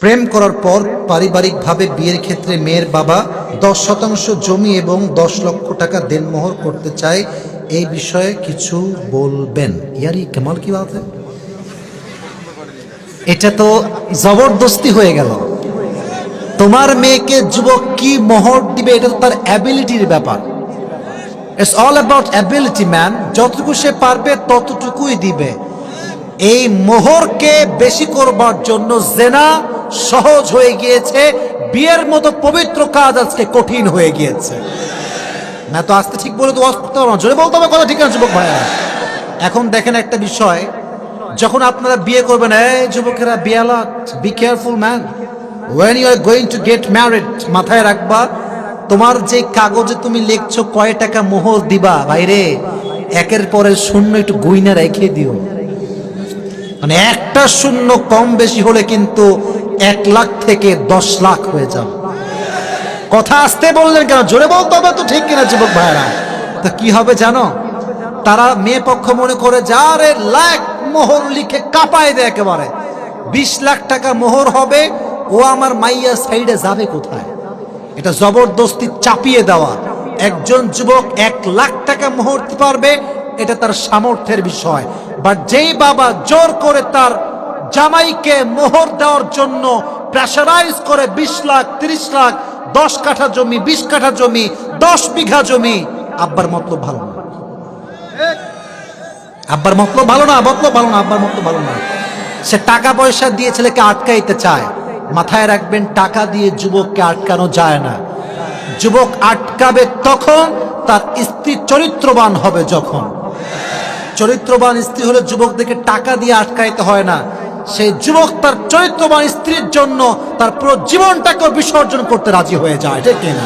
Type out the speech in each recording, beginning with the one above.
প্রেম করার পর পারিবারিকভাবে বিয়ের ক্ষেত্রে মেয়ের বাবা 10% জমি এবং 10 লক্ষ টাকা দেনমোহর করতে চায়, এই বিষয়ে কিছু বলবেন? ইয়ার এই কামাল কি বাত है? এটা তো জবরদস্তি হয়ে গেল। তোমার মেয়েকে যুবক কি মোহর দিবে এটা তো তার অ্যাবিলিটির ব্যাপার। It's all about ability man. যতটুকু সে পারবে ততটুকুই দিবে। এই মোহরকে বেশি করবার জন্য জেনা সহজ হয়ে গিয়েছে, বিয়ের মতো পবিত্র কাজ আজকে কঠিন হয়ে গিয়েছে। না তো আজকে ঠিক বলে তো করতে পারবো না, জোরে বলতে হবে কথা, ঠিক আছে যুবক ভাইয়া? এখন দেখেন একটা বিষয়, যখন আপনারা বিয়ে করবেন, এই যুবকেরা বিয়ালাত, be careful man, when you are going to get married, মাথায় রাখবা তোমার যে কাগজে তুমি লিখছো কয় টাকা মোহর দিবা, ভাইরে একের পরে শূন্য একটু গুইনা রেখে দিও। মানে একটা শূন্য কম বেশি হলে কিন্তু 1 লাখ থেকে 10 লাখ হয়ে যাবে। কথা আসতে বললেন কেন? জোরে বলতে হবে তো, ঠিক কিনা যুবক ভাইরা? তো কি হবে জানো, তারা মেয়ে পক্ষ মনে করে যারে লাখ মোহর লিখে কাঁপায় দেয় একেবারে, 20 লাখ টাকা মোহর হবে, ও আমার মাইয়া সাইডে যাবে কোথায়? এটা জবরদস্তি চাপিয়ে দেওয়া। একজন যুবক 1 লাখ টাকা মোহর দিতে পারবে, এটা তার সামর্থ্যের বিষয়। বাট যেই বাবা জোর করে তার জামাইকে মোহর দেওয়ার জন্য প্রেসারাইজ করে 20 লাখ, 30 লাখ, 10 কাঠা জমি, 20 কাঠা জমি, 10 বিঘা জমি, আব্বার মতলব ভালো না, আব্বার মতলব ভালো না, মতলব ভালো না, আব্বার মতলব ভালো না। সে টাকা পয়সা দিয়ে ছেলেকে আটকাইতে চায়। মাথায় রাখবেন, টাকা দিয়ে যুবককে আটকানো যায় না। যুবক আটকাবে তখন তার স্ত্রী চরিত্রবান হবে। যখন চরিত্রবান স্ত্রী হলে যুবকদেরকে টাকা দিয়ে আটকাইতে হয় না। সেই যুবক তার চরিত্রবান স্ত্রীর জন্য তার পুরো জীবনটাকে বিসর্জন করতে রাজি হয়ে যায়, ঠিক কিনা?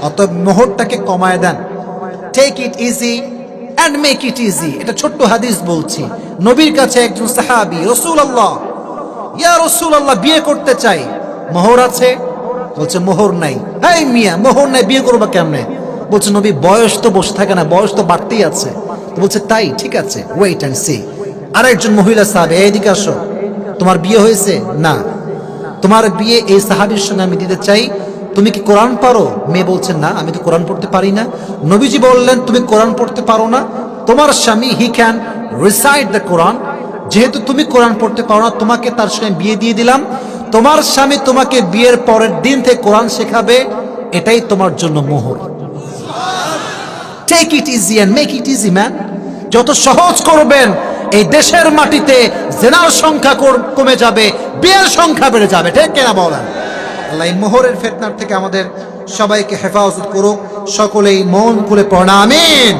অতএব মোহরটাকে কমায় দেন। Take it easy and make it easy. এটা ছোট্ট হাদিস বলছি। নবীর কাছে একজন সাহাবী, রাসূলুল্লাহ, ইয়া রাসূলুল্লাহ, বিয়ে করতে চাই, মোহর আছে? বলছে মোহর নাই। এই মিয়া, মোহর নাই, বিয়ে করবা কেমনে? বলছে নবী, বয়স তো বসে থাকে না, বয়স তো বাড়তেই আছে। তো বলছে তাই, ঠিক আছে, ওয়েট অ্যান্ড সি। আরেকজন মহিলা সাহাবী, এইদিকে আসো, তোমার বিয়ে হয়েছে? না। তোমার বিয়ে এই সাহাবীর সঙ্গে আমি দিতে চাই, তুমি কি কোরআন পারো? মেয়ে বলছে না, আমি তো কোরআন পড়তে পারি না। নবীজি বললেন, তুমি কোরআন পড়তে পারো না, তোমার স্বামী হি ক্যান রিসাইট দ্য কোরআন, যেহেতু তুমি কোরআন পড়তে পারো না, তোমাকে তার সঙ্গে বিয়ে দিয়ে দিলাম। তোমার স্বামী তোমাকে বিয়ের পরের দিন থেকে কোরআন শেখাবে, এটাই তোমার জন্য মোহর। Take it easy and make it easy man. যত সহজ করবেন এই দেশের মাটিতে জেনার সংখ্যা কমে যাবে, বিয়ের সংখ্যা বেড়ে যাবে, ঠিক কিনা বলেন? আল্লাহ এই মোহরের ফিতনার থেকে আমাদের সবাইকে হেফাজত করুক। সকলেই মন খুলে পড়া আমিন।